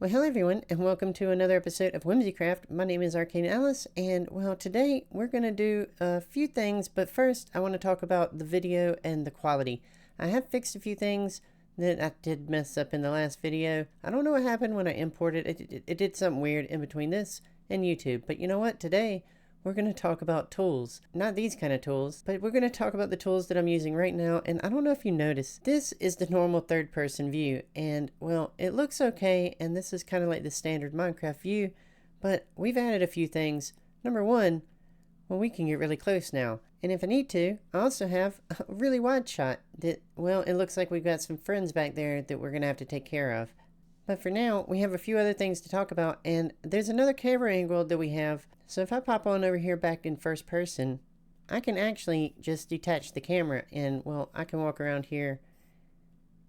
Well, hello everyone, and welcome to another episode of WhimsyCraft. My name is ArcaneAlice, and well, today we're going to do a few things, but first I want to talk about the video and the quality. I have fixed a few things that I did mess up in the last video. I don't know what happened when I imported it. It did something weird in between this and YouTube, but you know what? Today we're going to talk about tools. Not these kind of tools, but we're going to talk about the tools that I'm using right now. And I don't know if you noticed, this is the normal third person view. And well, it looks okay. And this is kind of like the standard Minecraft view, but we've added a few things. Number one, well, we can get really close now. And if I need to, I also have a really wide shot that, well, it looks like we've got some friends back there that we're going to have to take care of. But for now, we have a few other things to talk about, and there's another camera angle that we have. So if I pop on over here back in first person, I can actually just detach the camera and, well, I can walk around here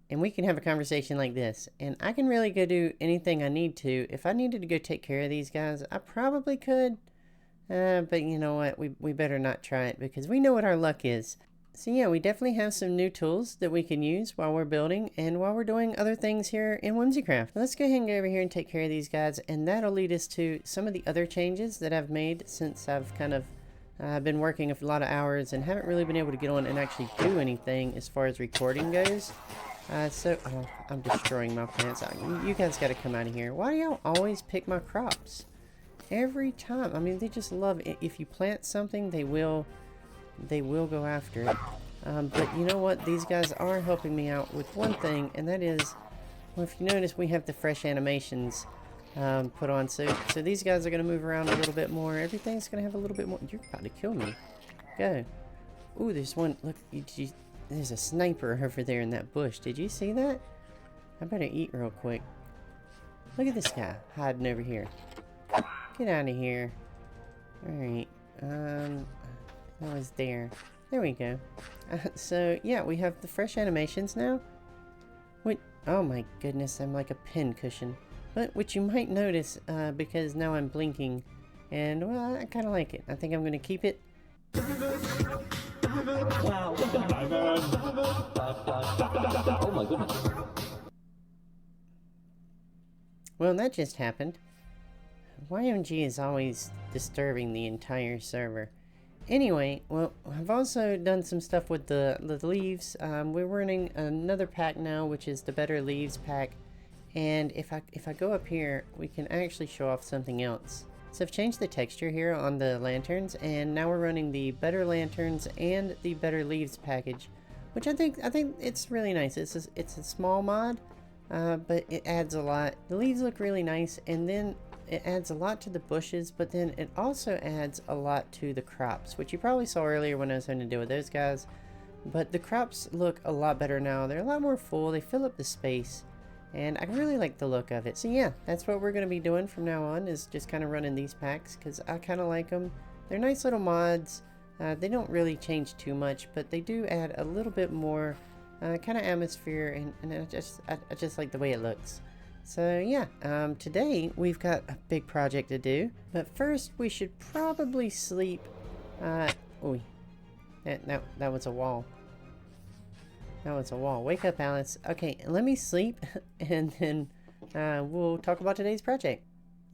and we can have a conversation like this. And I can really go do anything I need to. If I needed to go take care of these guys, I probably could. But you know what? We better not try it because we know what our luck is. So yeah, we definitely have some new tools that we can use while we're building and while we're doing other things here in WhimsyCraft. Let's go ahead and go over here and take care of these guys, and that'll lead us to some of the other changes that I've made since I've kind of been working a lot of hours and haven't really been able to get on and actually do anything as far as recording goes. Oh, I'm destroying my plants. You guys got to come out of here. Why do y'all always pick my crops? Every time. I mean, they just love it. If you plant something, they will go after it. But you know what? These guys are helping me out with one thing, and that is, well, if you notice, we have the fresh animations put on. So these guys are going to move around a little bit more. Everything's going to have a little bit more. You're about to kill me. Go. Ooh, there's one. Look, there's a sniper over there in that bush. Did you see that? I better eat real quick. Look at this guy hiding over here. Get out of here. Alright. That was there. There we go. So, yeah, we have the fresh animations now. Wait, oh my goodness, I'm like a pin cushion. But, which you might notice, because now I'm blinking. And, well, I kind of like it. I think I'm going to keep it. Oh my goodness. Well, that just happened. YMG is always disturbing the entire server. Anyway, well, I've also done some stuff with the leaves. We're running another pack now, which is the Better Leaves pack. And if I go up here, we can actually show off something else. So I've changed the texture here on the lanterns, and now we're running the Better Lanterns and the Better Leaves package, which I think it's really nice. It's a small mod, but it adds a lot. The leaves look really nice, and then it adds a lot to the bushes, but then it also adds a lot to the crops, which you probably saw earlier when I was having to deal with those guys. But the crops look a lot better now. They're a lot more full. They fill up the space, and I really like the look of it. So yeah, that's what we're going to be doing from now on, is just kind of running these packs because I kind of like them. They're nice little mods. They don't really change too much, but they do add a little bit more kind of atmosphere, and I just like the way it looks. So yeah, today we've got a big project to do, but first we should probably sleep. That was a wall. That was a wall. Wake up, Alice. Okay, let me sleep, and then we'll talk about today's project.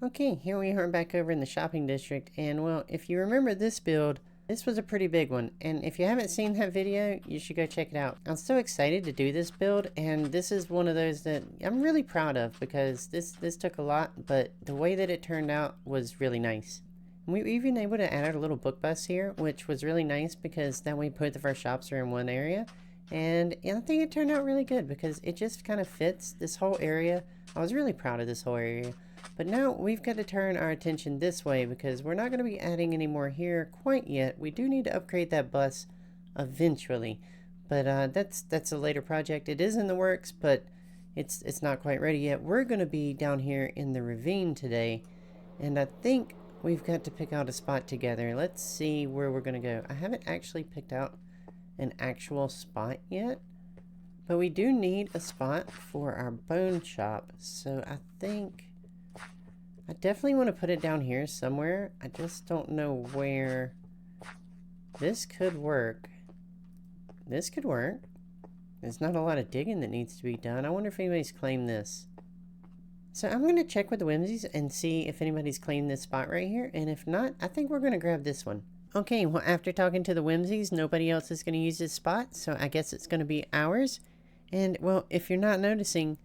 Okay, here we are back over in the shopping district, and well, if you remember this build, this was a pretty big one, and if you haven't seen that video, you should go check it out. I'm so excited to do this build, and this is one of those that I'm really proud of because this took a lot, but the way that it turned out was really nice. And we were even able to add a little book bus here, which was really nice because then we put the first shops are in one area, and I think it turned out really good because it just kind of fits this whole area. I was really proud of this whole area. But now we've got to turn our attention this way because we're not going to be adding any more here quite yet. We do need to upgrade that bus eventually, but that's a later project. It is in the works, but it's not quite ready yet. We're going to be down here in the ravine today, and I think we've got to pick out a spot together. Let's see where we're going to go. I haven't actually picked out an actual spot yet, but we do need a spot for our bone shop, so I think I definitely want to put it down here somewhere. I just don't know where. This could work. This could work. There's not a lot of digging that needs to be done. I wonder if anybody's claimed this. So I'm going to check with the Whimsies and see if anybody's claimed this spot right here, and if not, I think we're going to grab this one. Okay, well, after talking to the Whimsies, nobody else is going to use this spot, so I guess it's going to be ours. And, well, if you're not noticing,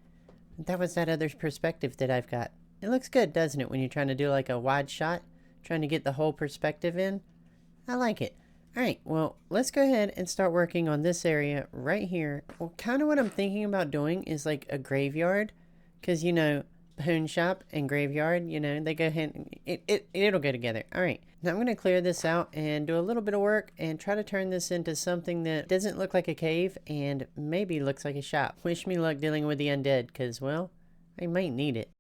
that was that other perspective that I've got. It looks good, doesn't it, when you're trying to do like a wide shot, trying to get the whole perspective in? I like it. Alright, well, let's go ahead and start working on this area right here. Well, kind of what I'm thinking about doing is like a graveyard, because, you know, pawn shop and graveyard, you know, they go hand, it'll go together. Alright, now I'm going to clear this out and do a little bit of work and try to turn this into something that doesn't look like a cave and maybe looks like a shop. Wish me luck dealing with the undead, because, well, I might need it.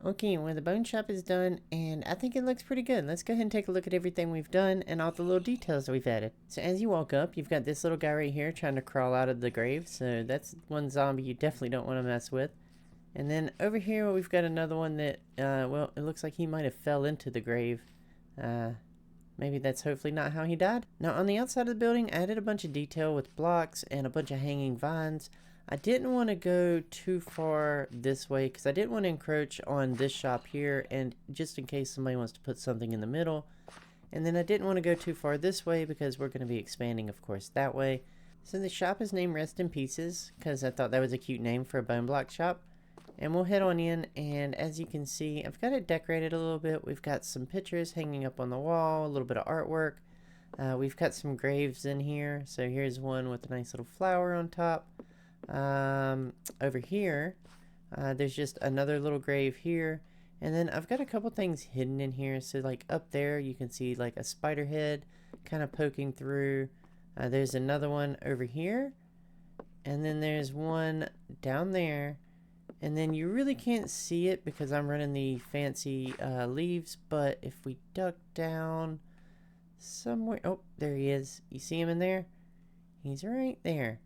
Okay, well, the bone shop is done, and I think it looks pretty good. Let's go ahead and take a look at everything we've done and all the little details that we've added. So as you walk up, you've got this little guy right here trying to crawl out of the grave. So that's one zombie you definitely don't want to mess with. And then over here, we've got another one that, well, it looks like he might have fell into the grave. Maybe that's hopefully not how he died. Now, on the outside of the building, I added a bunch of detail with blocks and a bunch of hanging vines. I didn't want to go too far this way because I didn't want to encroach on this shop here, and just in case somebody wants to put something in the middle. And then I didn't want to go too far this way because we're going to be expanding, of course, that way. So the shop is named Rest in Pieces because I thought that was a cute name for a bone block shop. And we'll head on in, and as you can see, I've got it decorated a little bit. We've got some pictures hanging up on the wall, a little bit of artwork. We've got some graves in here. So here's one with a nice little flower on top. Over here, there's just another little grave here. And then I've got a couple things hidden in here. So like up there, you can see like a spider head kind of poking through. There's another one over here. And then there's one down there. And then you really can't see it because I'm running the fancy leaves, but if we duck down somewhere, oh, there he is. You see him in there? He's right there.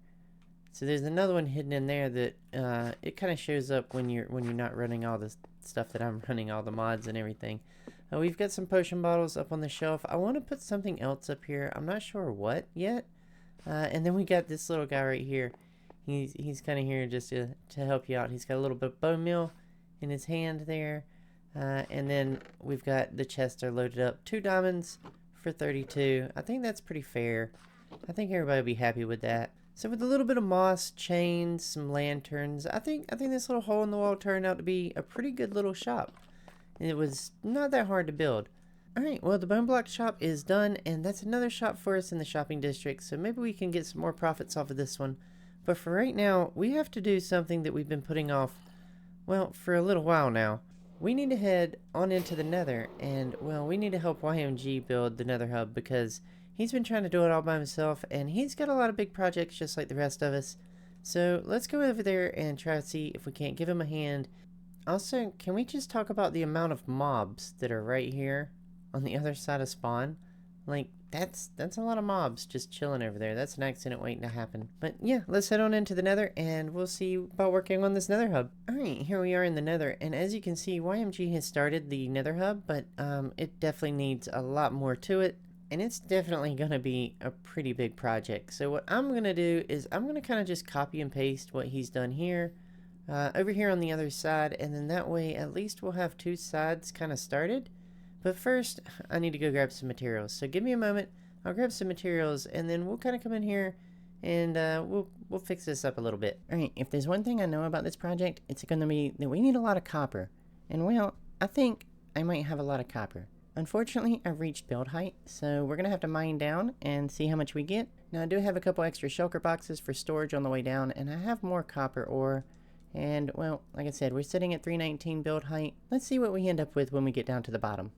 So there's another one hidden in there that it kind of shows up when you're not running all the stuff that I'm running, all the mods and everything. We've got some potion bottles up on the shelf. I want to put something else up here. I'm not sure what yet. And then we got this little guy right here. He's kind of here just to help you out. He's got a little bit of bone meal in his hand there. And then we've got the chests are loaded up. 2 diamonds for 32. I think that's pretty fair. I think everybody will be happy with that. So with a little bit of moss, chains, some lanterns, I think this little hole in the wall turned out to be a pretty good little shop. And it was not that hard to build. Alright, well, the bone block shop is done, and that's another shop for us in the shopping district. So maybe we can get some more profits off of this one. But for right now, we have to do something that we've been putting off, well, for a little while now. We need to head on into the nether, and, well, we need to help YMG build the nether hub because he's been trying to do it all by himself, and he's got a lot of big projects just like the rest of us. So let's go over there and try to see if we can't give him a hand. Also, can we just talk about the amount of mobs that are right here on the other side of spawn? Like, that's a lot of mobs just chilling over there. That's an accident waiting to happen. But yeah, let's head on into the nether and we'll see about working on this nether hub. Alright, here we are in the nether, and as you can see, YMG has started the nether hub, but it definitely needs a lot more to it. And it's definitely going to be a pretty big project. So what I'm going to do is I'm going to kind of just copy and paste what he's done here over here on the other side. And then that way at least we'll have two sides kind of started. But first I need to go grab some materials. So give me a moment. I'll grab some materials and then we'll kind of come in here and we'll fix this up a little bit. Alright, if there's one thing I know about this project, it's going to be that we need a lot of copper. And well, I think I might have a lot of copper. Unfortunately, I've reached build height, so we're going to have to mine down and see how much we get. Now, I do have a couple extra shulker boxes for storage on the way down, and I have more copper ore. And, well, like I said, we're sitting at 319 build height. Let's see what we end up with when we get down to the bottom.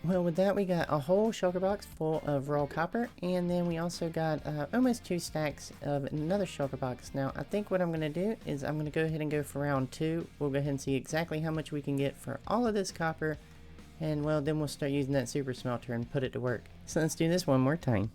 Well, with that, we got a whole shulker box full of raw copper, and then we also got almost 2 stacks of another shulker box. Now, I think what I'm going to do is I'm going to go ahead and go for round 2. We'll go ahead and see exactly how much we can get for all of this copper, and well, then we'll start using that super smelter and put it to work. So let's do this one more time.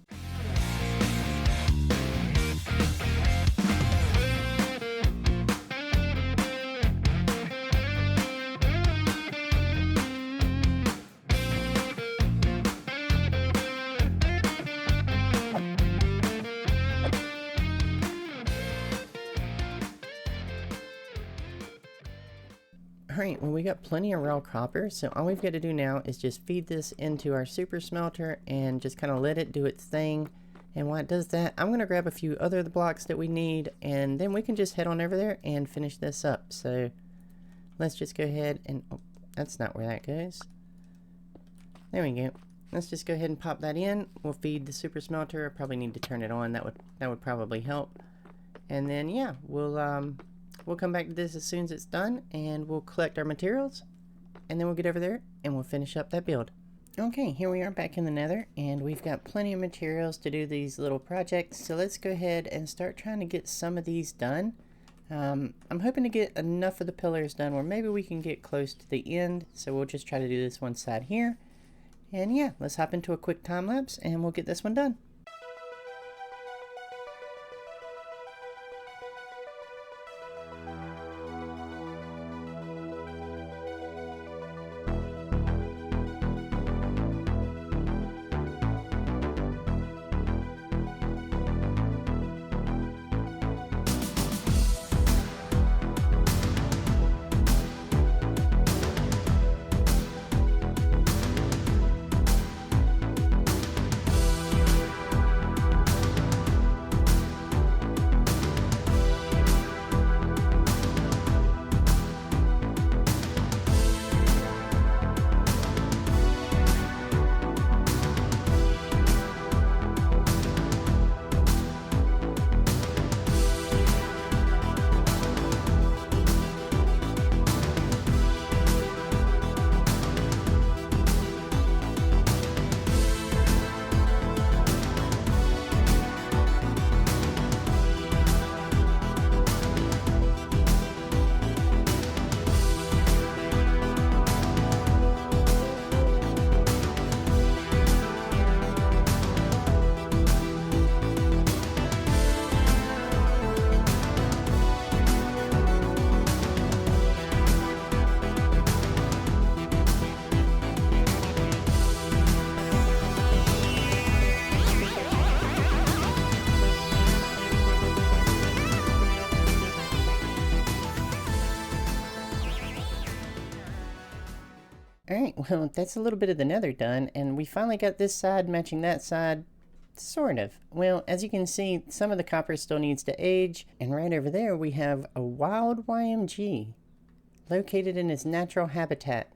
Alright, well, we got plenty of raw copper, so all we've got to do now is just feed this into our super smelter and just kind of let it do its thing. And while it does that, I'm going to grab a few other blocks that we need, and then we can just head on over there and finish this up. So let's just go ahead and... oh, that's not where that goes. There we go. Let's just go ahead and pop that in. We'll feed the super smelter. I probably need to turn it on. That would probably help. And then, yeah, we'll come back to this as soon as it's done, and we'll collect our materials, and then we'll get over there and we'll finish up that build. Okay, here we are back in the nether, and we've got plenty of materials to do these little projects, so let's go ahead and start trying to get some of these done. I'm hoping to get enough of the pillars done where maybe we can get close to the end, so we'll just try to do this one side here. And yeah, let's hop into a quick time lapse and we'll get this one done. Alright, well, that's a little bit of the nether done, and we finally got this side matching that side, sort of. Well, as you can see, some of the copper still needs to age, and right over there we have a wild YMG, located in his natural habitat,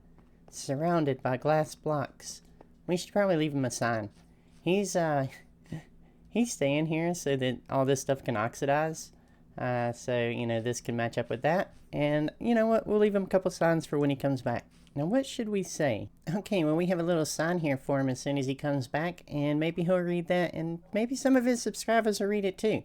surrounded by glass blocks. We should probably leave him a sign. He's He's staying here so that all this stuff can oxidize. So, you know, this can match up with that. And you know what? We'll leave him a couple signs for when he comes back. Now, what should we say? Okay, well, we have a little sign here for him as soon as he comes back. And maybe he'll read that. And maybe some of his subscribers will read it too.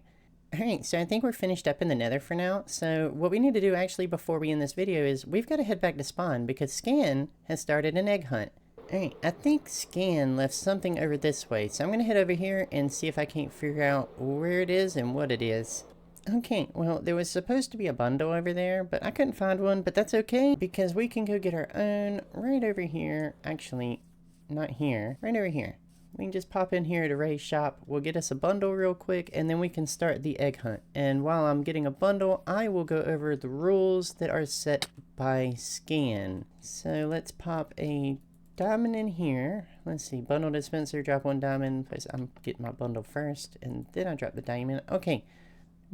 Alright, so I think we're finished up in the nether for now. So what we need to do actually before we end this video is we've got to head back to spawn because Scan has started an egg hunt. Alright, I think Scan left something over this way. So I'm going to head over here and see if I can't figure out where it is and what it is. Okay, well, there was supposed to be a bundle over there, but I couldn't find one, but that's okay because we can go get our own right over here. Actually, not here, right over here. We can just pop in here to Ray's shop. We'll get us a bundle real quick, and then we can start the egg hunt. And while I'm getting a bundle, I will go over the rules that are set by Scan. So let's pop a diamond in here. Let's see, bundle dispenser, drop 1 diamond. I'm getting my bundle first, and then I drop the diamond. Okay.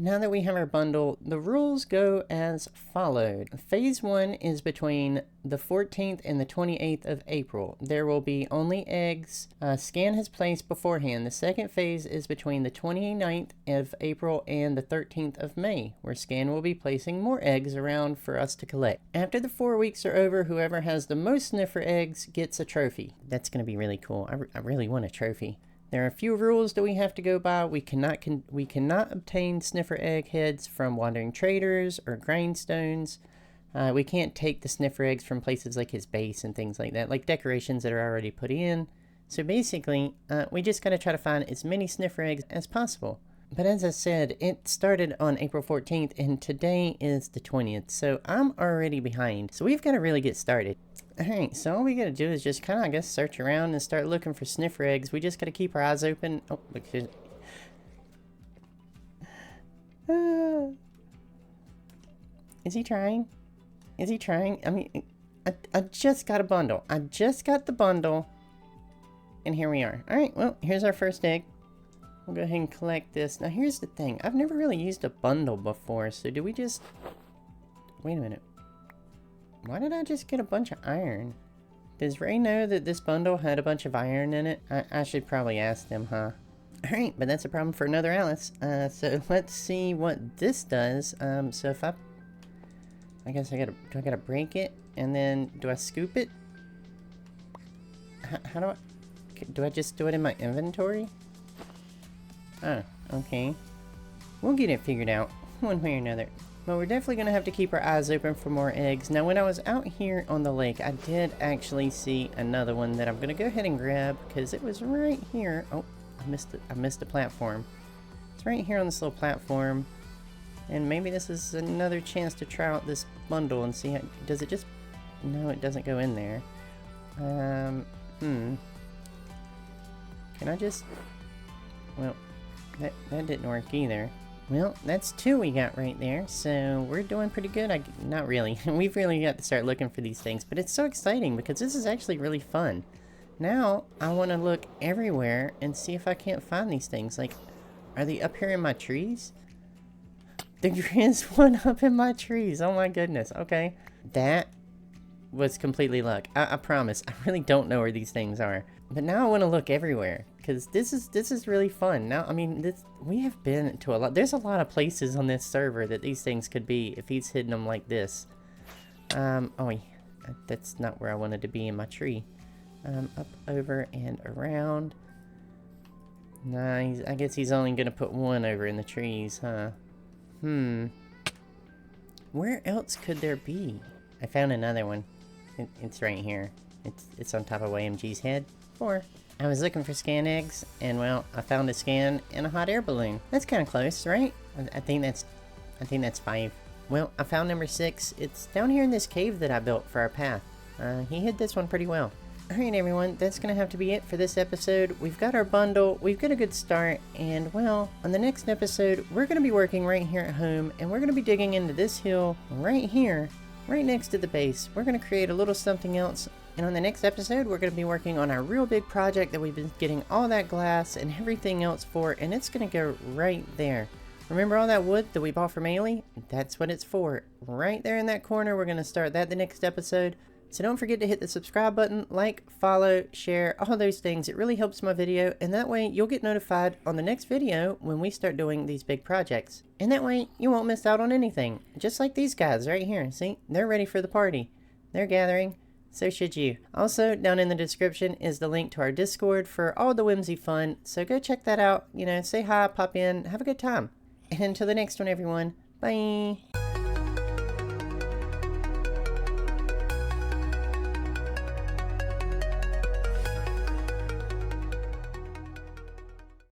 Now that we have our bundle, the rules go as followed. Phase 1 is between the 14th and the 28th of April. There will be only eggs Scan has placed beforehand. The second phase is between the 29th of April and the 13th of May, where Scan will be placing more eggs around for us to collect. After the 4 weeks are over, whoever has the most sniffer eggs gets a trophy. That's going to be really cool. I really want a trophy. There are a few rules that we have to go by. We cannot obtain sniffer egg heads from wandering traders or grindstones. We can't take the sniffer eggs from places like his base and things like that, like decorations that are already put in. So basically, we just got to try to find as many sniffer eggs as possible. But as I said, it started on April 14th and today is the 20th. So I'm already behind. So we've got to really get started. Alright, so all we gotta do is just kind of, I guess, search around and start looking for sniffer eggs. We just gotta keep our eyes open. Oh, look. Is he trying? Is he trying? I mean, I just got a bundle. I just got the bundle. And here we are. Alright, well, here's our first egg. We'll go ahead and collect this. Now, here's the thing. I've never really used a bundle before, so do we just... Wait a minute. Why did I just get a bunch of iron? Does Ray know that this bundle had a bunch of iron in it? I should probably ask them, huh? Alright, but that's a problem for another Alice. So let's see what this does. So if I guess do I gotta break it? And then, do I scoop it? How do I just do it in my inventory? Oh, okay. We'll get it figured out, one way or another. But we're definitely going to have to keep our eyes open for more eggs. Now, when I was out here on the lake, I did actually see another one that I'm going to go ahead and grab because it was right here. Oh, I missed it. I missed the platform. It's right here on this little platform. And maybe this is another chance to try out this bundle and see how... Does it just... No, it doesn't go in there. Can I just... Well, that didn't work either. Well, that's 2 we got right there, so we're doing pretty good. Not really. We've really got to start looking for these things, but it's so exciting because this is actually really fun. Now, I want to look everywhere and see if I can't find these things. Like, are they up here in my trees? There is one up in my trees. Oh my goodness. Okay. That was completely luck. I promise. I really don't know where these things are. But now I want to look everywhere because this is really fun. Now, I mean, we have been to a lot. There's a lot of places on this server that these things could be if he's hidden them like this. Oh, that's not where I wanted to be in my tree. Up, over, and around. Nah, I guess he's only gonna put one over in the trees, huh? Where else could there be? I found another one. It's right here. It's on top of YMG's head. 4. I was looking for scan eggs, and well, I found a scan and a hot air balloon. That's kind of close, right? I think that's 5. Well, I found number 6. It's down here in this cave that I built for our path. He hid this one pretty well. Alright everyone, that's gonna have to be it for this episode. We've got our bundle, we've got a good start, and well, on the next episode, we're gonna be working right here at home, and we're gonna be digging into this hill right here, right next to the base. We're gonna create a little something else, and on the next episode, we're gonna be working on our real big project that we've been getting all that glass and everything else for, and it's gonna go right there. Remember all that wood that we bought from Ailey? That's what it's for. Right there in that corner, we're gonna start that the next episode. So don't forget to hit the subscribe button, like, follow, share, all those things. It really helps my video, and that way you'll get notified on the next video when we start doing these big projects. And that way you won't miss out on anything. Just like these guys right here. See, they're ready for the party. They're gathering. So should you. Also, down in the description is the link to our Discord for all the whimsy fun. So go check that out. You know, say hi, pop in, have a good time. And until the next one, everyone. Bye.